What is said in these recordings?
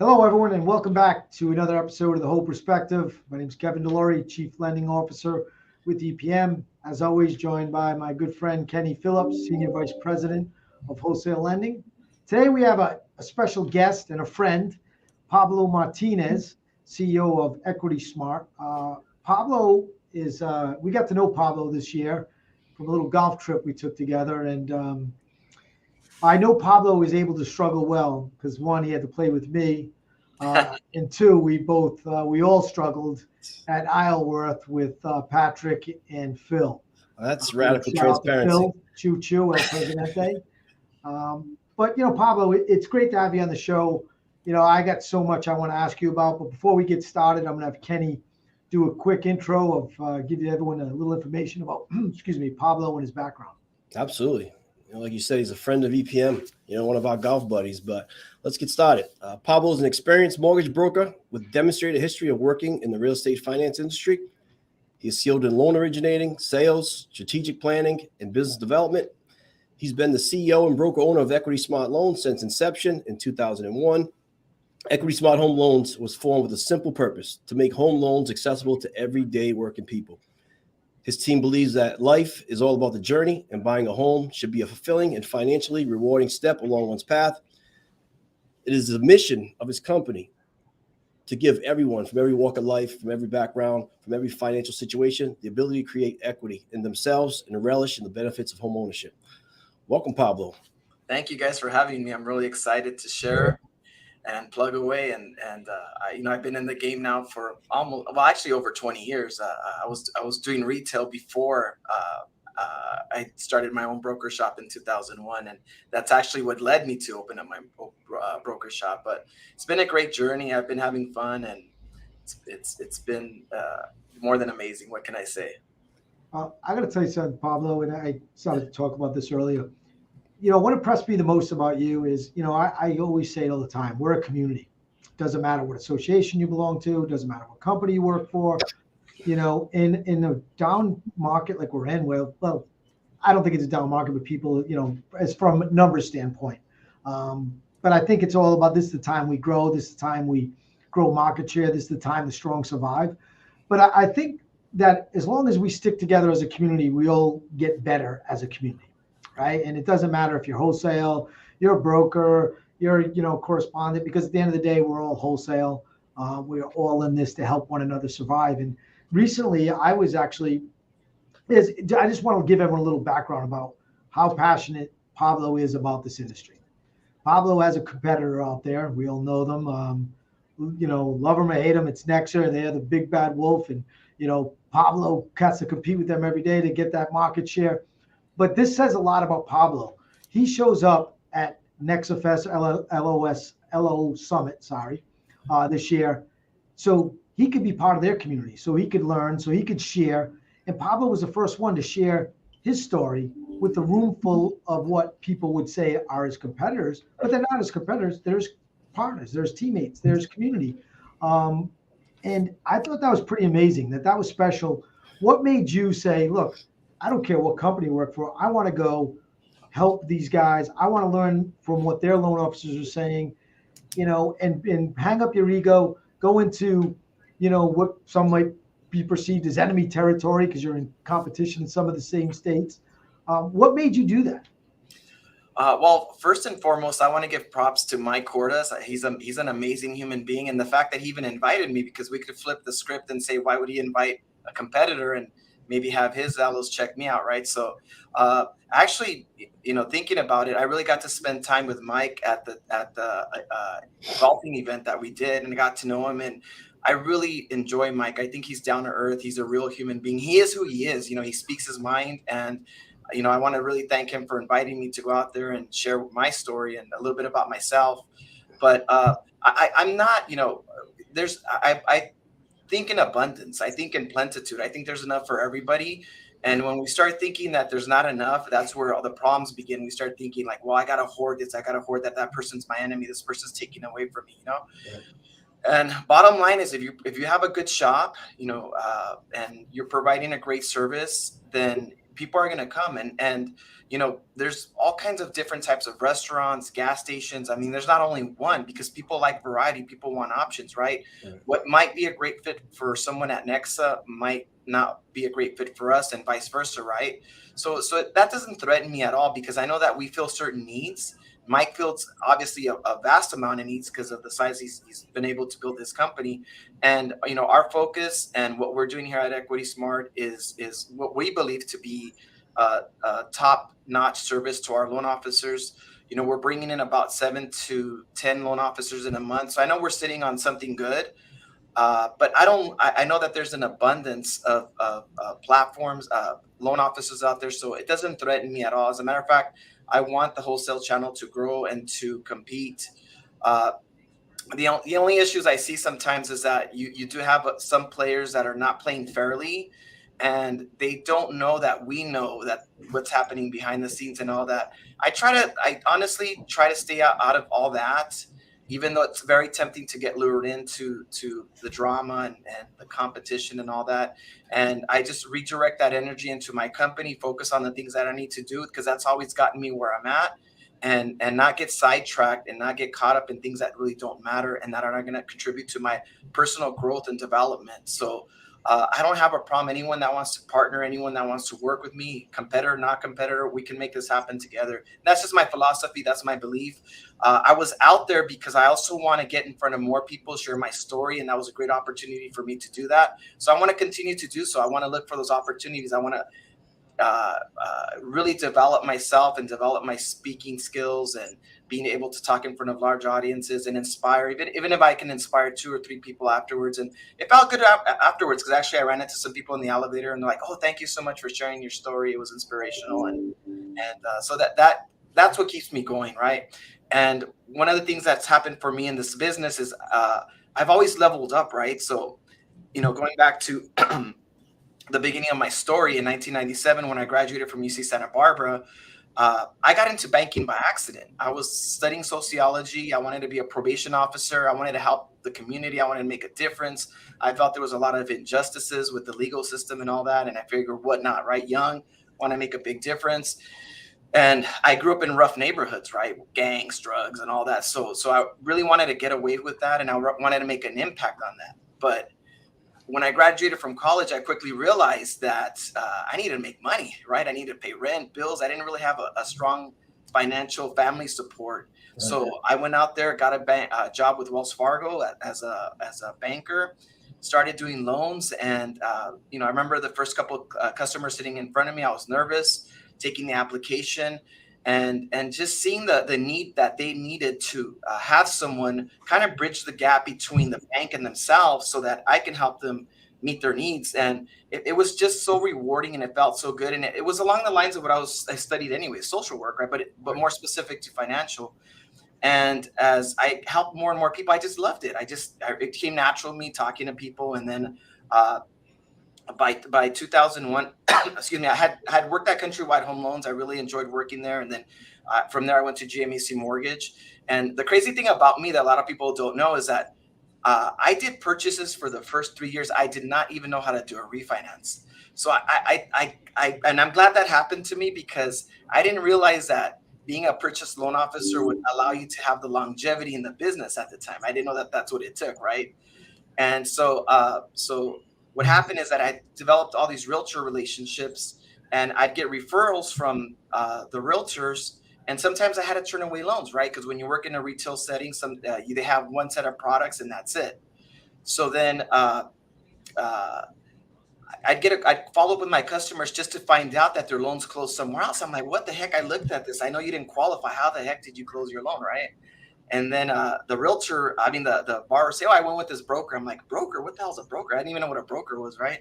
Hello, everyone, and welcome back to another episode of The Whole Perspective. My name is Kevin DeLory, Chief Lending Officer with EPM. As always, joined by my good friend Kenny Phillips, Senior Vice President of Wholesale Lending. Today, we have a special guest and a friend, Pablo Martinez, CEO of Equity Smart. Pablo is, we got to know Pablo this year from a little golf trip we took together, and I know Pablo was able to struggle well because one, he had to play with me, and two, we all struggled at Isleworth with Patrick and Phil. That's radical Shout out to transparency. Phil, Choo Choo, El Presidente. But Pablo, it's great to have you on the show. I got so much I want to ask you about, but before we get started, I'm going to have Kenny do a quick intro of give everyone a little information about, excuse me, Pablo and his background. Absolutely. Like you said, he's a friend of EPM, one of our golf buddies. But let's get started. Pablo is an experienced mortgage broker with demonstrated history of working in the real estate finance industry. He is skilled in loan originating, sales, strategic planning, and business development. He's been the CEO and broker owner of Equity Smart Loans since inception in 2001. Equity Smart Home Loans was formed with a simple purpose: to make home loans accessible to everyday working people. His team believes that life is all about the journey, and buying a home should be a fulfilling and financially rewarding step along one's path. It is the mission of his company to give everyone from every walk of life, from every background, from every financial situation, the ability to create equity in themselves and to relish in the benefits of home ownership. Welcome, Pablo. Thank you guys for having me. I'm really excited to share and plug away. I've been in the game now for actually over 20 years. I was doing retail before I started my own broker shop in 2001, and that's actually what led me to open up my broker shop. But it's been a great journey. I've been having fun, and it's been more than amazing. What can I say? I got to tell you something, Pablo, and I started to talk about this earlier. What impressed me the most about you is, I always say it all the time, we're a community. Doesn't matter what association you belong to, doesn't matter what company you work for. In a down market like we're in, well, I don't think it's a down market, but people, as from a numbers standpoint. But I think it's all about, this is the time we grow, this is the time we grow market share, this is the time the strong survive. But I think that as long as we stick together as a community, we all get better as a community. Right. And it doesn't matter if you're wholesale, you're a broker, you're, correspondent, because at the end of the day, we're all wholesale. We're all in this to help one another survive. And recently I just want to give everyone a little background about how passionate Pablo is about this industry. Pablo has a competitor out there. We all know them. Love them or hate them. It's Nexer. They're the big bad wolf. And, Pablo has to compete with them every day to get that market share. But this says a lot about Pablo. He shows up at NexaFest LO Summit, this year. So he could be part of their community. So he could learn, so he could share. And Pablo was the first one to share his story with the room full of what people would say are his competitors. But they're not his competitors. There's partners, there's teammates, there's community. And I thought that was pretty amazing, that was special. What made you say, look, I don't care what company you work for. I want to go help these guys. I want to learn from what their loan officers are saying, and hang up your ego, go into, what some might be perceived as enemy territory because you're in competition in some of the same states. What made you do that? Well, first and foremost, I want to give props to Mike Cordes. He's an amazing human being. And the fact that he even invited me, because we could flip the script and say, why would he invite a competitor and maybe have his allos check me out, right? So actually, thinking about it, I really got to spend time with Mike at the golfing event that we did, and I got to know him. And I really enjoy Mike. I think he's down to earth. He's a real human being. He is who he is. He speaks his mind. And, I want to really thank him for inviting me to go out there and share my story and a little bit about myself. But I'm not, I think in abundance. I think in plenitude. I think there's enough for everybody. And when we start thinking that there's not enough, that's where all the problems begin. We start thinking like, well, I got to hoard this. I got to hoard that. That person's my enemy. This person's taking away from me, Yeah. And bottom line is, if you have a good shop, and you're providing a great service, then people are going to come. And there's all kinds of different types of restaurants, gas stations. I mean, there's not only one, because people like variety. People want options, right? Right. What might be a great fit for someone at Nexa might not be a great fit for us, and vice versa, right? So that doesn't threaten me at all, because I know that we fill certain needs. Mike feels obviously a vast amount of needs because of the size he's been able to build this company. And our focus and what we're doing here at Equity Smart is what we believe to be top-notch service to our loan officers. We're bringing in about 7 to 10 loan officers in a month, so I know we're sitting on something good. But I know that there's an abundance of platforms, loan officers out there, so it doesn't threaten me at all. As a matter of fact, I want the wholesale channel to grow and to compete. The only issues I see sometimes is that you do have some players that are not playing fairly, and they don't know that we know that what's happening behind the scenes and all that. I honestly try to stay out of all that, even though it's very tempting to get lured into the drama and the competition and all that. And I just redirect that energy into my company, focus on the things that I need to do, because that's always gotten me where I'm at, and not get sidetracked and not get caught up in things that really don't matter and that are not going to contribute to my personal growth and development. So I don't have a problem. Anyone that wants to partner, anyone that wants to work with me, competitor, not competitor, we can make this happen together. That's just my philosophy. That's my belief. I was out there because I also want to get in front of more people, share my story, and that was a great opportunity for me to do that. So I want to continue to do so. I want to look for those opportunities. I want to really develop myself and develop my speaking skills and being able to talk in front of large audiences and inspire, even if I can inspire 2 or 3 people afterwards. And it felt good afterwards, because actually I ran into some people in the elevator and they're like, "Oh, thank you so much for sharing your story. It was inspirational." And so that's what keeps me going, right? And one of the things that's happened for me in this business is I've always leveled up, right? So, going back to the beginning of my story in 1997, when I graduated from UC Santa Barbara, I got into banking by accident. I was studying sociology. I wanted to be a probation officer. I wanted to help the community. I wanted to make a difference. I felt there was a lot of injustices with the legal system and all that. And I figured, what not, right? Young, want to make a big difference. And I grew up in rough neighborhoods, right? Gangs, drugs, and all that. So I really wanted to get away with that, and I wanted to make an impact on that. But when I graduated from college, I quickly realized that I needed to make money, right? I needed to pay rent, bills. I didn't really have a strong financial family support. Right. So I went out there, got a job with Wells Fargo as a banker, started doing loans. And, I remember the first couple of customers sitting in front of me. I was nervous, taking the application, and just seeing the need that they needed to have someone kind of bridge the gap between the bank and themselves, so that I can help them meet their needs. And it was just so rewarding, and it felt so good. And it was along the lines of what I studied anyway, social work, right? But more specific to financial. And as I helped more and more people, I just loved it. It came natural to me talking to people. And then by 2001, excuse me, I had worked at Countrywide Home Loans. I really enjoyed working there. And then from there, I went to GMAC Mortgage. And the crazy thing about me that a lot of people don't know is that I did purchases for the first 3 years. I did not even know how to do a refinance. So and I'm glad that happened to me, because I didn't realize that being a purchase loan officer would allow you to have the longevity in the business at the time. I didn't know that that's what it took, right? And so what happened is that I developed all these realtor relationships, and I'd get referrals from the realtors. And sometimes I had to turn away loans, right? Because when you work in a retail setting, they have one set of products and that's it. So then I'd follow up with my customers just to find out that their loans closed somewhere else. I'm like, what the heck? I looked at this. I know you didn't qualify. How the heck did you close your loan, right? And then the borrower say, "Oh, I went with this broker." I'm like, "Broker? What the hell's a broker?" I didn't even know what a broker was, right?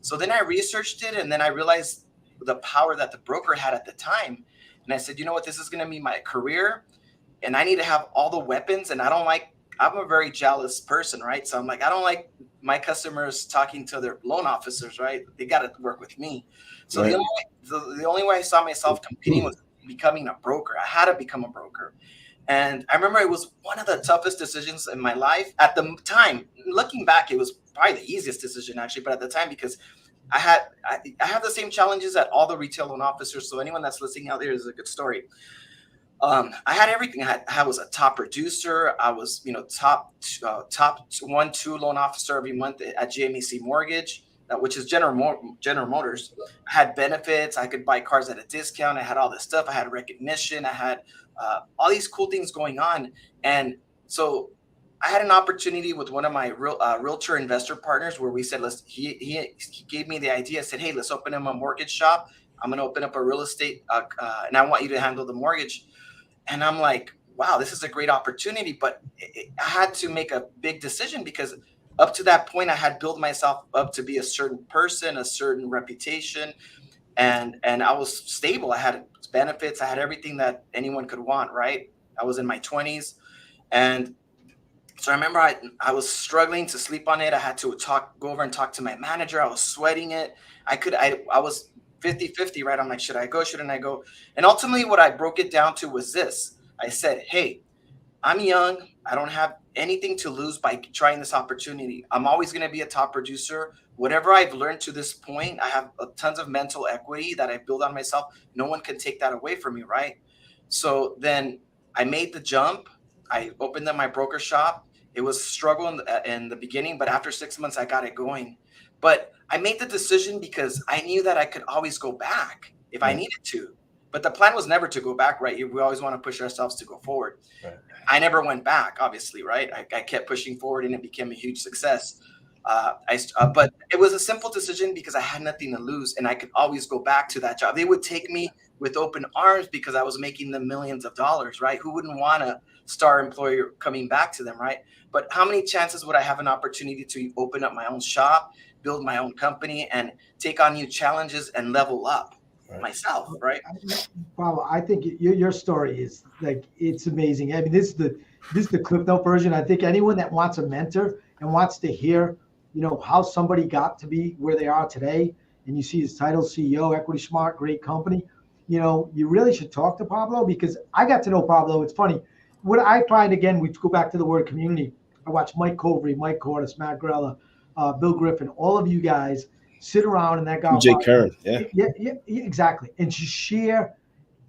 So then I researched it, and then I realized the power that the broker had at the time. And I said, "You know what? This is going to be my career, and I need to have all the weapons." And I'm a very jealous person, right? So I'm like, I don't like my customers talking to their loan officers, right? They got to work with me. So right. The only way I saw myself competing was becoming a broker. I had to become a broker. And I remember it was one of the toughest decisions in my life at the time. Looking back, it was probably the easiest decision, actually. But at the time, because I have the same challenges that all the retail loan officers. So anyone that's listening out there is a good story. I had everything. I was a top producer. I was, top 1, 2 loan officer every month at GMEC Mortgage, which is General Motors. I had benefits. I could buy cars at a discount. I had all this stuff. I had recognition. I had all these cool things going on. And so I had an opportunity with one of my realtor investor partners where we said, he gave me the idea. Said, hey, let's open him a mortgage shop. I'm going to open up a real estate and I want you to handle the mortgage. And I'm like, wow, this is a great opportunity. But I had to make a big decision because up to that point, I had built myself up to be a certain person, a certain reputation, and I was stable. I had benefits. I had everything that anyone could want, right? I was in my 20s. And so I remember I was struggling to sleep on it. I had to go over and talk to my manager. I was sweating it. I was 50-50, right? I'm like, should I go? Shouldn't I go? And ultimately what I broke it down to was this. I said, hey, I'm young. I don't have anything to lose by trying this opportunity. I'm always going to be a top producer. Whatever I've learned to this point, I have tons of mental equity that I build on myself. No one can take that away from me, right? So then I made the jump. I opened up my broker shop. It was a struggle in the beginning, but after 6 months, I got it going. But I made the decision because I knew that I could always go back if I needed to. But the plan was never to go back, right? We always want to push ourselves to go forward. Right. I never went back, obviously, right? I kept pushing forward and it became a huge success. But it was a simple decision because I had nothing to lose and I could always go back to that job. They would take me with open arms because I was making them millions of dollars, right? Who wouldn't want a star employer coming back to them, right? But how many chances would I have an opportunity to open up my own shop, build my own company, and take on new challenges and level up myself, right? Pablo, I think your story is like, it's amazing. I mean, this is the Cliff Note version. I think anyone that wants a mentor and wants to hear, how somebody got to be where they are today, and you see his title, CEO, Equity Smart, great company, you really should talk to Pablo, because I got to know Pablo. It's funny. What I find, again, we go back to the word community. I watch Mike Covery, Mike Cordes, Matt Grella, Bill Griffin, all of you guys sit around in that golf. Jay Curran, yeah, exactly. And just share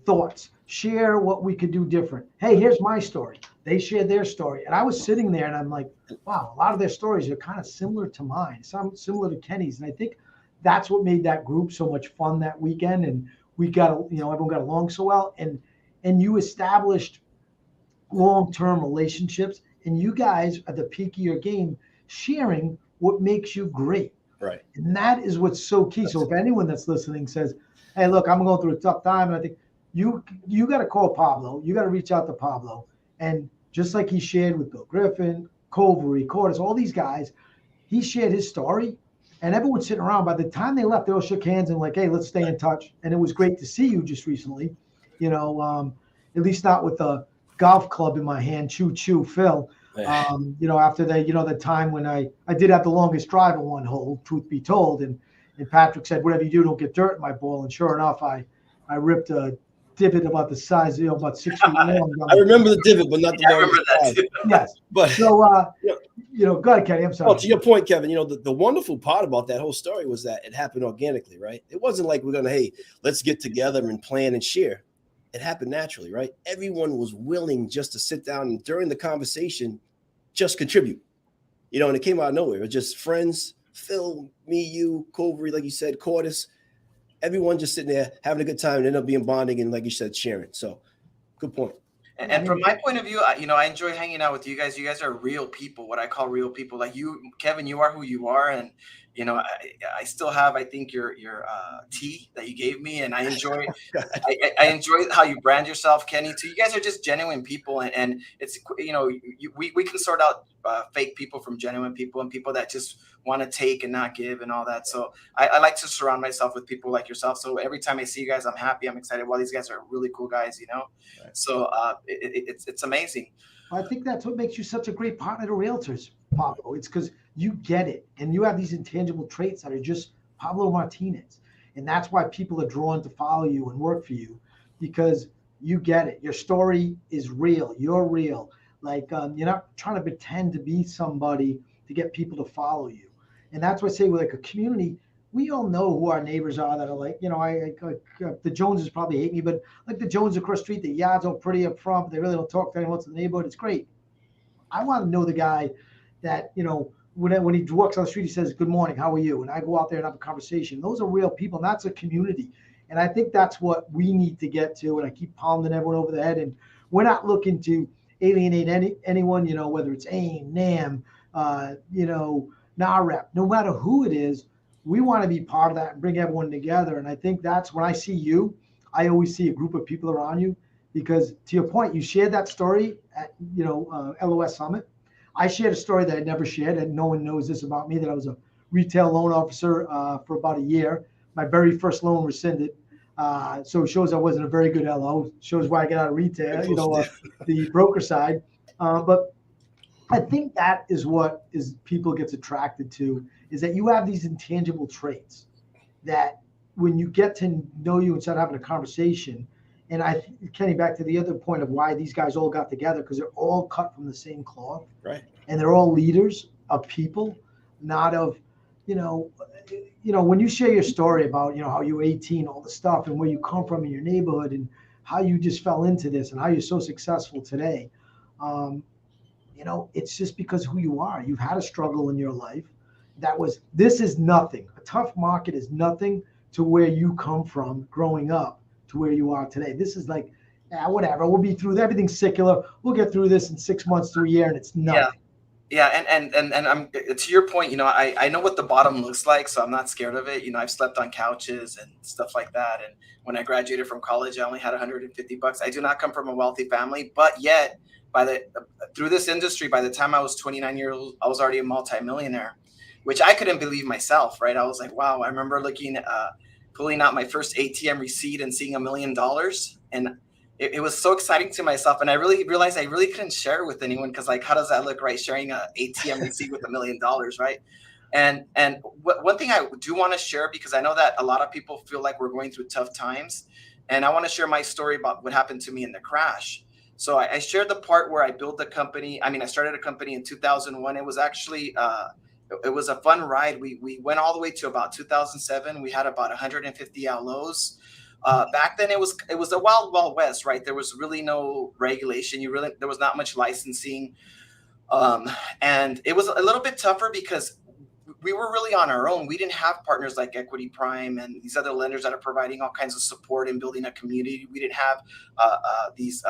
thoughts, share what we could do different. Hey, here's my story. They shared their story. And I was sitting there and I'm like, wow, a lot of their stories are kind of similar to mine, some similar to Kenny's. And I think that's what made that group so much fun that weekend. And we got, everyone got along so well. And you established long-term relationships, and you guys at the peak of your game sharing what makes you great. Right. And that is what's so key. So if anyone that's listening says, hey, look, I'm going through a tough time, and I think you got to call Pablo. You got to reach out to Pablo. And just like he shared with Bill Griffin, Covery, Cordes, all these guys, he shared his story, and everyone sitting around. By the time they left, they all shook hands and like, hey, let's stay in touch. And it was great to see you just recently, at least not with the golf club in my hand, choo Phil. After the time when I did have the longest drive on one hole, truth be told, and Patrick said, whatever you do, don't get dirt in my ball. And sure enough, I ripped a divot about the size, about 6 feet long. I remember the divot, but not the longest. Yes. But so, go ahead, Kenny. I'm sorry. Well, to your point, Kevin, the wonderful part about that whole story was that it happened organically, right? It wasn't like we're gonna, hey, let's get together and plan and share. It happened naturally, right? Everyone was willing just to sit down and during the conversation, just contribute, and it came out of nowhere. It was just friends, Phil, me, you, Covery, like you said, Cordes, everyone just sitting there having a good time and ended up being bonding and, like you said, sharing. So good point. And from my point of view, I enjoy hanging out with you guys. You guys are real people, what I call real people. Like you, Kevin, you are who you are. And, I still have, I think, your tea that you gave me. And I enjoy I enjoy how you brand yourself, Kenny, too. You guys are just genuine people. And it's, we can sort out fake people from genuine people and people that just want to take and not give and all that. So I like to surround myself with people like yourself. So every time I see you guys, I'm happy. I'm excited. Well, these guys are really cool guys, Right. So it's amazing. I think that's what makes you such a great partner to realtors, Pablo. It's because you get it, and you have these intangible traits that are just Pablo Martinez. And that's why people are drawn to follow you and work for you, because you get it. Your story is real. You're real. Like, you're not trying to pretend to be somebody to get people to follow you. And that's why I say, with like a community, we all know who our neighbors are that are like, the Joneses probably hate me, but like the Joneses across the street, the yards are pretty up front, but they really don't talk to anyone else in the neighborhood. It's great. I want to know the guy that, when he walks on the street, he says, "Good morning, how are you?" And I go out there and have a conversation. Those are real people, and that's a community. And I think that's what we need to get to. And I keep pounding everyone over the head. And we're not looking to alienate anyone, whether it's AIM, NAM, NAREP, no matter who it is. We want to be part of that and bring everyone together. And I think that's when I see you, I always see a group of people around you, because to your point, you shared that story at, LOS Summit. I shared a story that I never shared, and no one knows this about me, that I was a retail loan officer for about a year. My very first loan rescinded. So it shows I wasn't a very good LO. Shows why I got out of retail, the broker side. But I think that is what is people gets attracted to, is that you have these intangible traits that when you get to know you and start having a conversation. And Kenny, back to the other point of why these guys all got together, because they're all cut from the same cloth, right? And they're all leaders of people, not of, when you share your story about, how you were 18, all the stuff, and where you come from in your neighborhood, and how you just fell into this, and how you're so successful today. It's just because who you are. You've had a struggle in your life. This is nothing. A tough market is nothing to where you come from growing up to where you are today. This is like, whatever. We'll be through everything's secular. We'll get through this in 6 months to a year, and it's nothing. Yeah, and I'm to your point. I know what the bottom looks like, so I'm not scared of it. I've slept on couches and stuff like that. And when I graduated from college, I only had $150. I do not come from a wealthy family, but yet through this industry, by the time I was 29 years old, I was already a multimillionaire, which I couldn't believe myself. Right? I was like, wow. I remember pulling out my first ATM receipt and seeing $1 million, and it was so exciting to myself. And I really realized I really couldn't share it with anyone, because how does that look, right? Sharing an ATM receipt with $1 million, right? And one thing I do want to share, because I know that a lot of people feel like we're going through tough times, and I want to share my story about what happened to me in the crash. So I shared the part where I built the company. I started a company in 2001. It was actually it was a fun ride. We went all the way to about 2007. We had about 150 LOs. Back then it was the wild west, right? There was really no regulation. There was not much licensing. And it was a little bit tougher because we were really on our own. We didn't have partners like Equity Prime and these other lenders that are providing all kinds of support in building a community. We didn't have these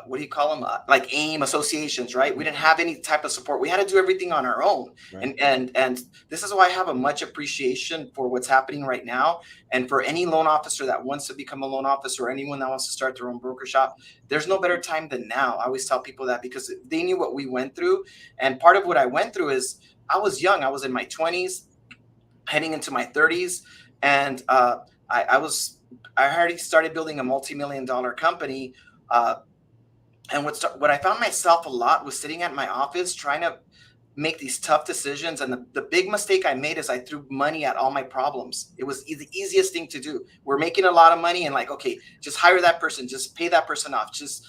what do you call them? Like AIM associations, right? We didn't have any type of support. We had to do everything on our own. Right. And this is why I have a much appreciation for what's happening right now. And for any loan officer that wants to become a loan officer, or anyone that wants to start their own broker shop, there's no better time than now. I always tell people that, because they knew what we went through. And part of what I went through is I was young. I was in my 20s, heading into my 30s. And I already started building a multi-million-dollar company. And what I found myself a lot was sitting at my office trying to make these tough decisions. And the big mistake I made is I threw money at all my problems. It was the easiest thing to do. We're making a lot of money, and okay, just hire that person, just pay that person off, just,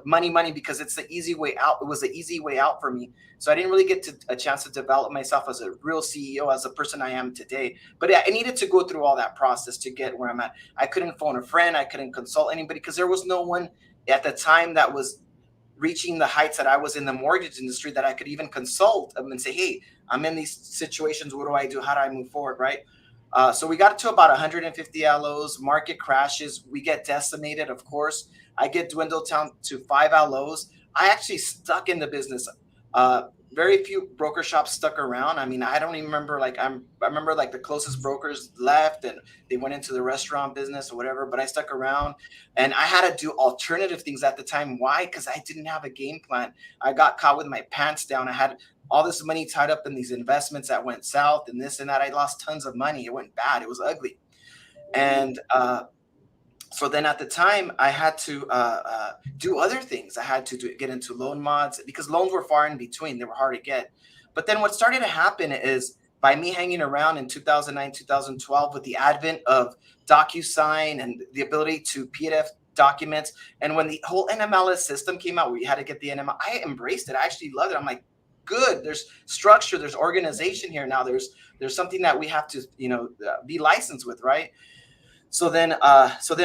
money, because it's the easy way out. It was the easy way out for me. So I didn't really get a chance to develop myself as a real CEO, as a person I am today. But I needed to go through all that process to get where I'm at. I couldn't phone a friend. I couldn't consult anybody, because there was no one at the time that was reaching the heights that I was in the mortgage industry that I could even consult them and say, hey, I'm in these situations. What do I do? How do I move forward? Right. So we got to about 150 LOs. Market crashes. We get decimated, of course. I get dwindled down to 5 LOs. I actually stuck in the business. Very few broker shops stuck around. I don't even remember, I remember the closest brokers left and they went into the restaurant business or whatever, but I stuck around, and I had to do alternative things at the time. Why? Because I didn't have a game plan. I got caught with my pants down. I had all this money tied up in these investments that went south and this and that. I lost tons of money. It went bad. It was ugly. And, so then at the time, I had to do other things. I had to get into loan mods, because loans were far in between. They were hard to get. But then what started to happen is, by me hanging around in 2009, 2012, with the advent of DocuSign and the ability to PDF documents, and when the whole NMLS system came out where you had to get the NML, I embraced it. I actually loved it. I'm like, good. There's structure, there's organization here. Now there's something that we have to, be licensed with, right? So then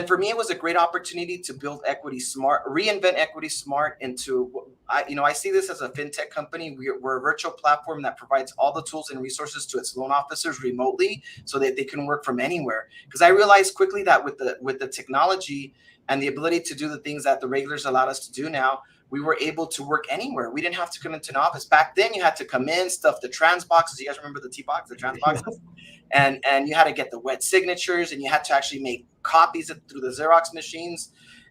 for me, it was a great opportunity to build Equity Smart, reinvent Equity Smart into, I see this as a fintech company. We're a virtual platform that provides all the tools and resources to its loan officers remotely so that they can work from anywhere. Because I realized quickly that with the technology and the ability to do the things that the regulators allowed us to do now, we were able to work anywhere. We didn't have to come into an office. Back then, you had to come in, stuff the trans boxes. You guys remember the T-box, the trans boxes? Yeah. And you had to get the wet signatures, and you had to actually make copies through the Xerox machines,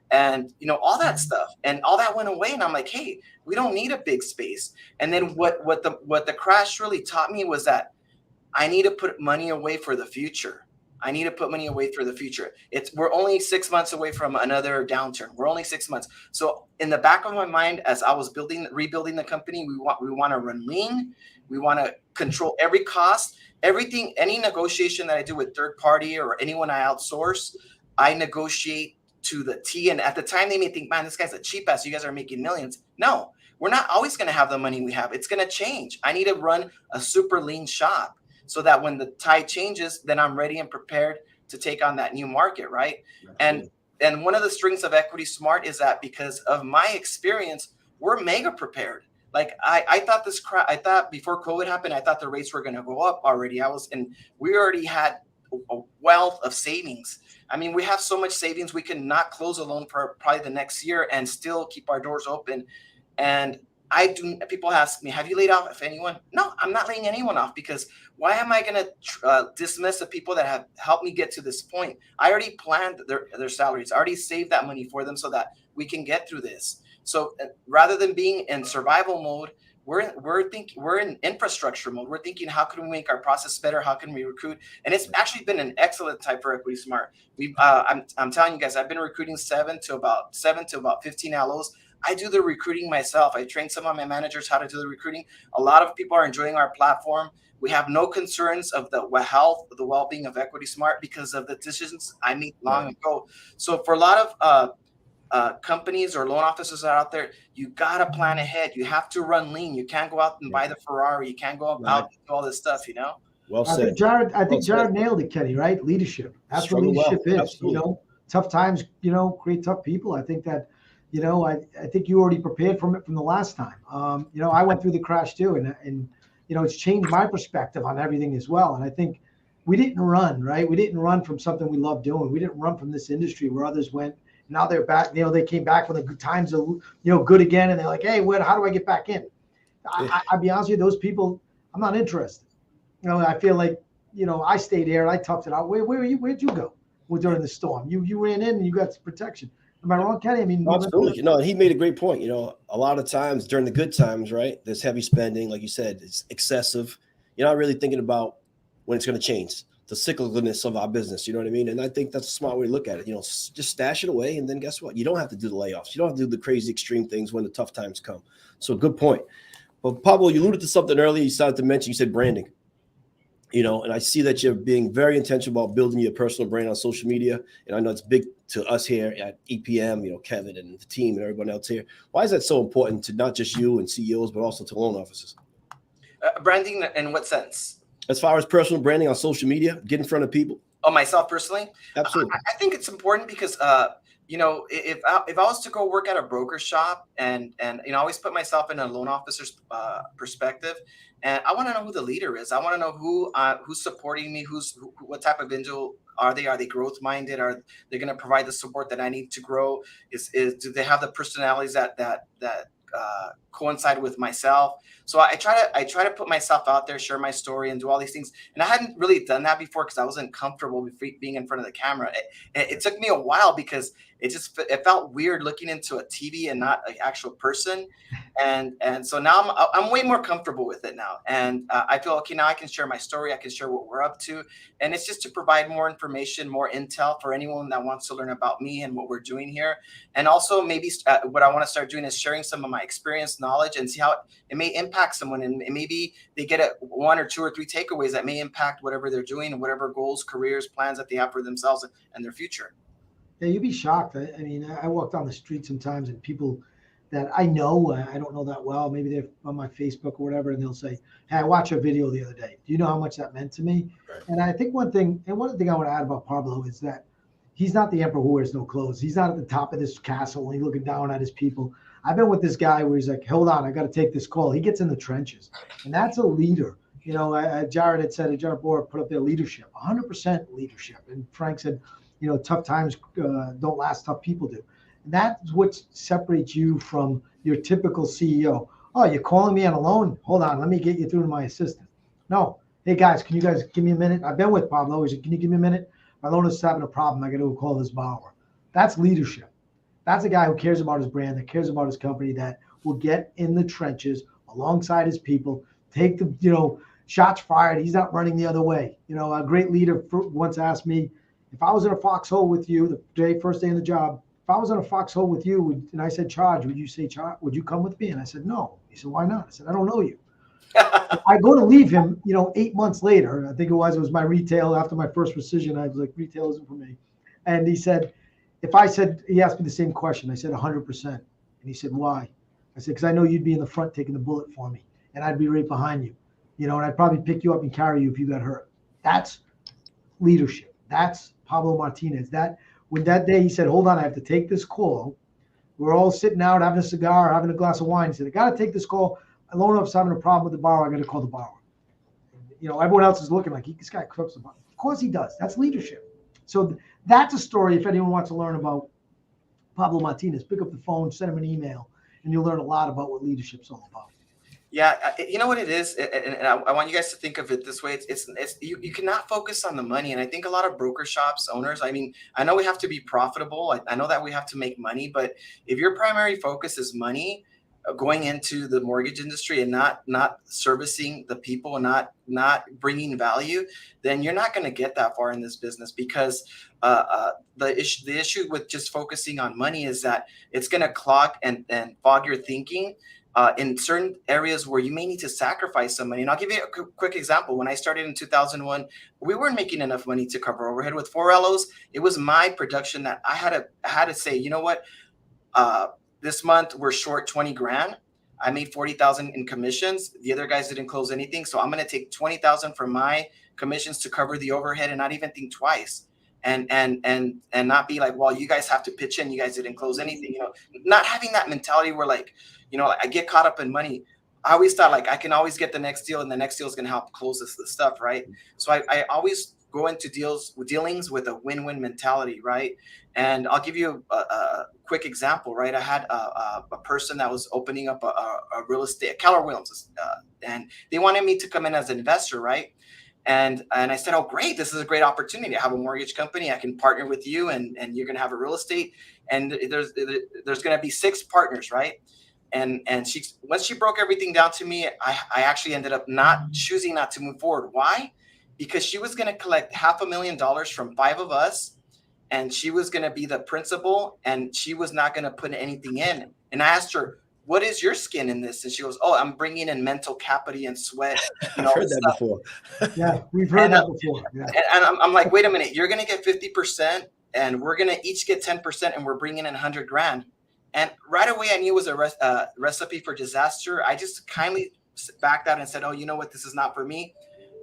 and all that stuff. And all that went away. And I'm like, hey, we don't need a big space. And then what the crash really taught me was that I need to put money away for the future. We're only 6 months away from another downturn. We're only 6 months. So in the back of my mind, as I was rebuilding the company, we want to run lean. We want to control every cost, everything, any negotiation that I do with third party or anyone I outsource, I negotiate to the T. And at the time, they may think, man, this guy's a cheap ass. You guys are making millions. No, we're not always going to have the money we have. It's going to change. I need to run a super lean shop, so that when the tide changes, then I'm ready and prepared to take on that new market, right? Absolutely. And one of the strengths of Equity Smart is that because of my experience, we're mega prepared. Like I thought before COVID happened, I thought the rates were going to go up already. We already had a wealth of savings. I mean, we have so much savings, we can not close a loan for probably the next year and still keep our doors open. And people ask me, have you laid off anyone? No, I'm not laying anyone off, because why am I going to dismiss the people that have helped me get to this point? I already planned their salaries. I already saved that money for them so that we can get through this. So rather than being in survival mode, we're in infrastructure mode. We're thinking, how can we make our process better? How can we recruit? And it's actually been an excellent time for Equity Smart. I'm telling you guys, I've been recruiting 7 to about 15 LOs. I do the recruiting myself. I train some of my managers how to do the recruiting. A lot of people are enjoying our platform. We have no concerns of the health, the well-being of Equity Smart because of the decisions I made long ago. So for a lot of companies or loan officers out there, you got to plan ahead. You have to run lean. You can't go out and buy the Ferrari. You can't go out and do all this stuff, Well said. I think Jared nailed it, Kenny, right? Leadership. That's what leadership is. Absolutely. Tough times, create tough people. I think that, I think you already prepared from the last time. I went through the crash too, and it's changed my perspective on everything as well. And I think we didn't run, right? We didn't run from something we love doing. We didn't run from this industry where others went. Now they're back. They came back when the good times are, good again, and they're like, hey, how do I get back in? I'll be honest with you, those people, I'm not interested. I feel like, I stayed here and I toughed it out. Where'd you go during the storm? You ran in and you got protection. Am I wrong, Kenny? I mean, absolutely. No, he made a great point. A lot of times during the good times, right, there's heavy spending. Like you said, it's excessive. You're not really thinking about when it's going to change, the cyclicalness of our business. You know what I mean? And I think that's a smart way to look at it. Just stash it away. And then guess what? You don't have to do the layoffs. You don't have to do the crazy extreme things when the tough times come. So good point. But Pablo, you alluded to something earlier. You started to mention, you said branding. And I see that you're being very intentional about building your personal brand on social media. And I know it's big to us here at EPM, Kevin and the team and everyone else here. Why is that so important to not just you and CEOs, but also to loan officers? Branding in what sense? As far as personal branding on social media, get in front of people. Oh, myself personally? Absolutely. I think it's important because, if I was to go work at a broker shop and I always put myself in a loan officer's perspective, and I want to know who the leader is. I want to know who's supporting me, what type of individual are they? Are they growth minded? Are they going to provide the support that I need to grow? Do they have the personalities that coincide with myself? So I try to put myself out there, share my story, and do all these things. And I hadn't really done that before because I wasn't comfortable with being in front of the camera. It took me a while because it felt weird looking into a TV and not an actual person. And so now I'm way more comfortable with it now. And I feel, okay, now I can share my story. I can share what we're up to. And it's just to provide more information, more intel for anyone that wants to learn about me and what we're doing here. And also maybe what I want to start doing is sharing some of my experience, knowledge, and see how it may impact someone. And maybe they get 1 or 2 or 3 takeaways that may impact whatever they're doing and whatever goals, careers, plans that they have for themselves and their future. Yeah, you'd be shocked. I mean, I walk down the street sometimes and people, that I know. I don't know that well. Maybe they're on my Facebook or whatever, and they'll say, "Hey, I watched a video the other day. Do you know how much that meant to me?" Right. And I think one thing I want to add about Pablo is that he's not the emperor who wears no clothes. He's not at the top of this castle and he's looking down at his people. I've been with this guy where he's like, "Hold on, I got to take this call." He gets in the trenches, and that's a leader. Jared had said, Jared Bohr put up their leadership, 100% leadership. And Frank said, tough times don't last, tough people do. And that's what separates you from your typical CEO. Oh, you're calling me on a loan? Hold on, let me get you through to my assistant. No. Hey, guys, can you guys give me a minute? I've been with Pablo. He said, can you give me a minute? My loan is having a problem. I got to call this borrower. That's leadership. That's a guy who cares about his brand, that cares about his company, that will get in the trenches alongside his people, take the, shots fired. He's not running the other way. A great leader once asked me, if I was in a foxhole with you the first day in the job, if I was in a foxhole with you and I said charge, would you say charge? Would you come with me? And I said, no. He said, why not? I said, I don't know you. I go to leave him, 8 months later. I think it was my retail after my first rescission. I was like, retail isn't for me. And he said, he asked me the same question. I said, 100%. And he said, why? I said, because I know you'd be in the front taking the bullet for me and I'd be right behind you, and I'd probably pick you up and carry you if you got hurt. That's leadership. That's Pablo Martinez. When that day he said, hold on, I have to take this call. We're all sitting out having a cigar, having a glass of wine. He said, I got to take this call. I loan officer's having a problem with the borrower. I got to call the borrower. Everyone else is looking like this guy clips the borrower. Of course he does. That's leadership. So that's a story. If anyone wants to learn about Pablo Martinez, pick up the phone, send him an email, and you'll learn a lot about what leadership's all about. Yeah, you know what it is, and I want you guys to think of it this way. It's you cannot focus on the money, and I think a lot of broker shops owners. I mean, I know we have to be profitable. I know that we have to make money, but if your primary focus is money, going into the mortgage industry and not servicing the people and not bringing value, then you're not going to get that far in this business, because the issue with just focusing on money is that it's going to clog and fog your thinking in certain areas where you may need to sacrifice some money. And I'll give you a quick example. When I started in 2001, we weren't making enough money to cover overhead. With 4 LOs, it was my production that I had to say, you know what, this month we're short 20 grand. I made 40,000 in commissions. The other guys didn't close anything. So I'm going to take 20,000 from my commissions to cover the overhead and not even think twice. And not be like, well, you guys have to pitch in. You guys didn't close anything. Not having that mentality where I get caught up in money. I always thought I can always get the next deal, and the next deal is going to help close this stuff, right? So I always go into dealings with a win-win mentality, right? And I'll give you a quick example, right? I had a person that was opening up a real estate, Keller Williams, and they wanted me to come in as an investor, right? And I said, oh, great, this is a great opportunity. I have a mortgage company. I can partner with you, and you're going to have a real estate. And there's going to be 6 partners, right? And once she broke everything down to me, I actually ended up choosing not to move forward. Why? Because she was going to collect $500,000 from 5 of us, and she was going to be the principal, and she was not going to put anything in. And I asked her, what is your skin in this? And she goes, oh, I'm bringing in mental capacity and sweat. I've heard that before. Yeah, we've heard that before. Yeah. And I'm like, wait a minute, you're going to get 50%, and we're going to each get 10%, and we're bringing in 100 grand. And right away, I knew it was a recipe for disaster. I just kindly backed out and said, oh, you know what? This is not for me.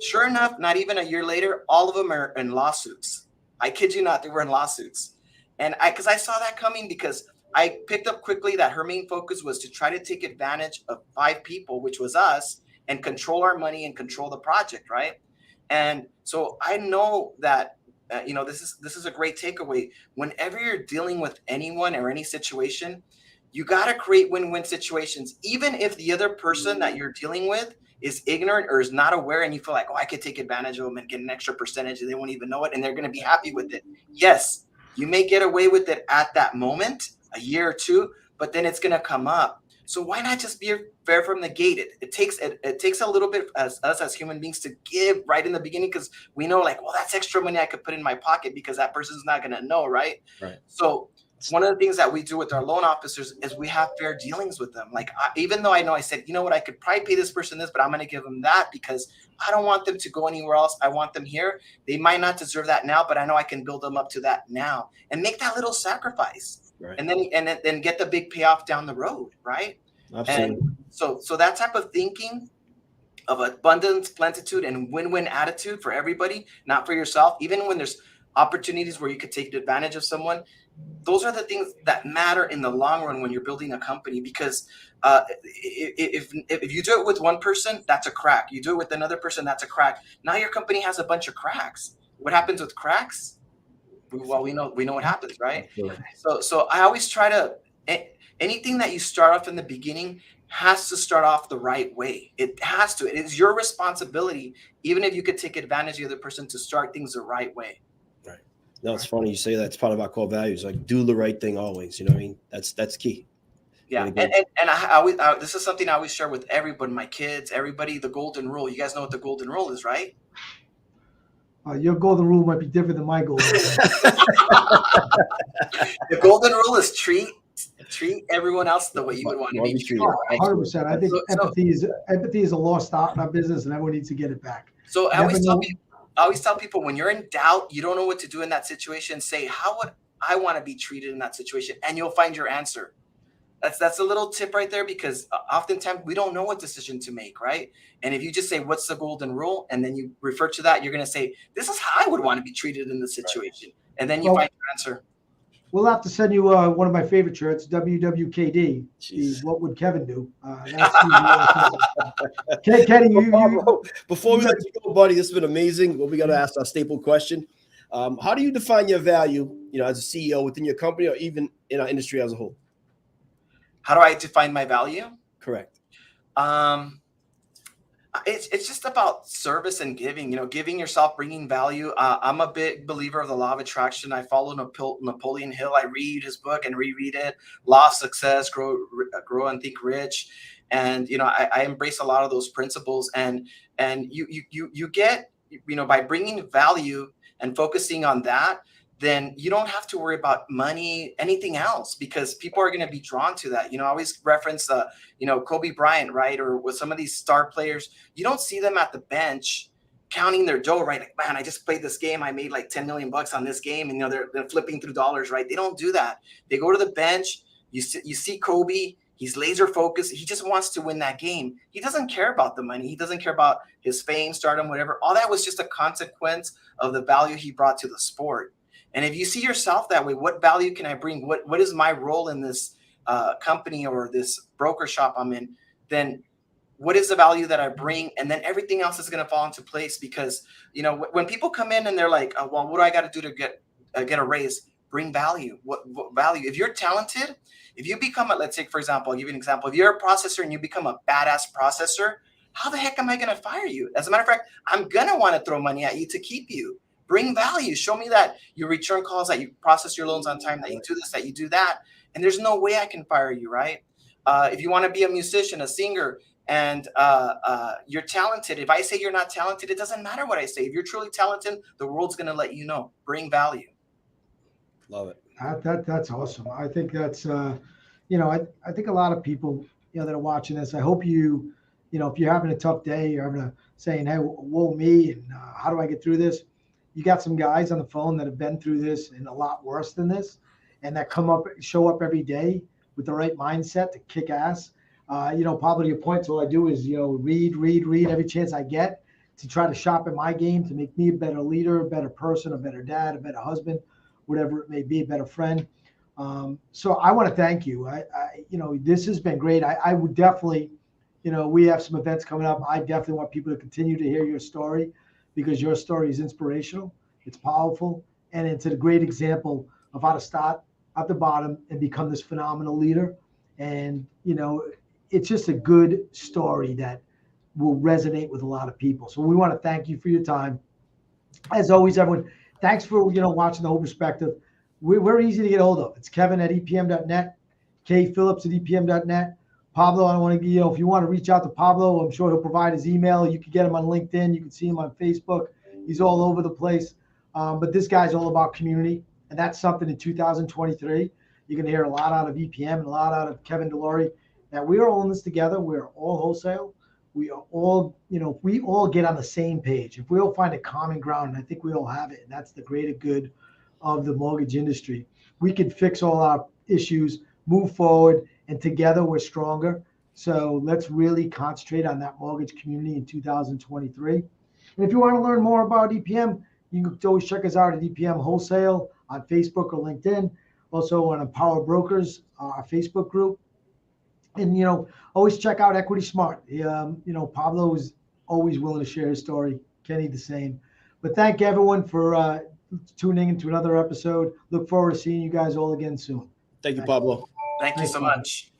Sure enough, not even a year later, all of them are in lawsuits. I kid you not, they were in lawsuits. And because I saw that coming, because I picked up quickly that her main focus was to try to take advantage of 5 people, which was us, and control our money and control the project, right? And so I know that this is a great takeaway. Whenever you're dealing with anyone or any situation, you got to create win-win situations, even if the other person that you're dealing with is ignorant or is not aware, and you feel like, oh, I could take advantage of them and get an extra percentage, and they won't even know it, and they're going to be happy with it. Yes, you may get away with it at that moment, a year or 2, but then it's going to come up. So why not just be fair from the gate? It takes a little bit as us as human beings to give right in the beginning, because we know well, that's extra money I could put in my pocket because that person's not going to know, right? Right. So one of the things that we do with our loan officers is we have fair dealings with them. Even though I said, you know what, I could probably pay this person this, but I'm going to give them that because I don't want them to go anywhere else. I want them here. They might not deserve that now, but I know I can build them up to that now and make that little sacrifice. Right. and then get the big payoff down the road, right? Absolutely. And so that type of thinking of abundance, plenitude, and win-win attitude for everybody, not for yourself, even when there's opportunities where you could take advantage of someone, those are the things that matter in the long run when you're building a company. Because if you do it with one person, that's a crack. You do it with another person, that's a crack. Now your company has a bunch of cracks. What happens with cracks? Well, we know what happens, right? So I always try to, anything that you start off in the beginning has to start off the right way. It has to. It is your responsibility, even if you could take advantage of the other person, to start things the right way. Right. No, it's funny you say that. It's part of our core values, like do the right thing always. You know what I mean? That's key. Yeah, and I always this is something I always share with everybody, my kids, everybody. The golden rule. You guys know what the golden rule is, right? Your golden rule might be different than my golden rule. The golden rule is treat everyone else the way you would want to be treated. 100%. I think empathy is a lost art in our business, and everyone needs to get it back. So I always tell people, when you're in doubt, you don't know what to do in that situation, say, how would I want to be treated in that situation? And you'll find your answer. That's a little tip right there, because oftentimes we don't know what decision to make, right? And if you just say, what's the golden rule? And then you refer to that, you're going to say, this is how I would want to be treated in the situation. Right. And then you find your answer. We'll have to send you one of my favorite shirts, WWKD. What would Kevin do? Kenny, before we let you go, buddy, this has been amazing. Well, we got to ask our staple question. How do you define your value, as a CEO within your company, or even in our industry as a whole? How do I define my value? Correct. It's just about service and giving, giving yourself, bringing value. I'm a big believer of the law of attraction. I follow Napoleon Hill. I read his book and reread it. Law of Success, Grow and Think Rich. And, I embrace a lot of those principles. And you get, by bringing value and focusing on that, then you don't have to worry about money, anything else, because people are going to be drawn to that. I always reference, Kobe Bryant, right? Or with some of these star players, you don't see them at the bench counting their dough, right? Like, man, I just played this game. I made like 10 million bucks on this game. And, they're flipping through dollars, right? They don't do that. They go to the bench. You see Kobe. He's laser focused. He just wants to win that game. He doesn't care about the money. He doesn't care about his fame, stardom, whatever. All that was just a consequence of the value he brought to the sport. And if you see yourself that way, what value can I bring? What is my role in this company or this broker shop I'm in? Then what is the value that I bring? And then everything else is going to fall into place, because, when people come in and they're like, oh, well, what do I got to do to get a raise? Bring value. What value? If you're talented, if you become let's take, for example, I'll give you an example. If you're a processor and you become a badass processor, how the heck am I going to fire you? As a matter of fact, I'm going to want to throw money at you to keep you. Bring value. Show me that you return calls, that you process your loans on time, that you do this, that you do that. And there's no way I can fire you, right? If you want to be a musician, a singer, and you're talented, if I say you're not talented, it doesn't matter what I say. If you're truly talented, the world's going to let you know. Bring value. Love it. That's awesome. I think that's, I think a lot of people, that are watching this, I hope you, if you're having a tough day, you're having saying, hey, whoa, me, and how do I get through this? You got some guys on the phone that have been through this and a lot worse than this, and that show up every day with the right mindset to kick ass. Pablo, to your point, so all I do is, read every chance I get to try to sharpen my game to make me a better leader, a better person, a better dad, a better husband, whatever it may be, a better friend. So I want to thank you. This has been great. I would definitely, we have some events coming up. I definitely want people to continue to hear your story, because your story is inspirational, it's powerful, and it's a great example of how to start at the bottom and become this phenomenal leader. And, it's just a good story that will resonate with a lot of people. So we want to thank you for your time. As always, everyone, thanks for, watching The Whole Perspective. We're easy to get hold of. It's Kevin at EPM.net, Phillips at EPM.net. Pablo, I want to, if you want to reach out to Pablo, I'm sure he'll provide his email. You can get him on LinkedIn. You can see him on Facebook. He's all over the place. But this guy's all about community. And that's something in 2023. You're going to hear a lot out of EPM and a lot out of Kevin DeLory. Now, we are all in this together. We're all wholesale. We are all, if we all get on the same page, if we all find a common ground, and I think we all have it, and that's the greater good of the mortgage industry, we can fix all our issues, move forward, and together we're stronger. So let's really concentrate on that mortgage community in 2023. And if you want to learn more about EPM, you can always check us out at EPM Wholesale on Facebook or LinkedIn. Also on Empower Brokers, our Facebook group. And, always check out Equity Smart. Pablo is always willing to share his story. Kenny, the same. But thank everyone for tuning into another episode. Look forward to seeing you guys all again soon. Thank you, Pablo. Thank you so much.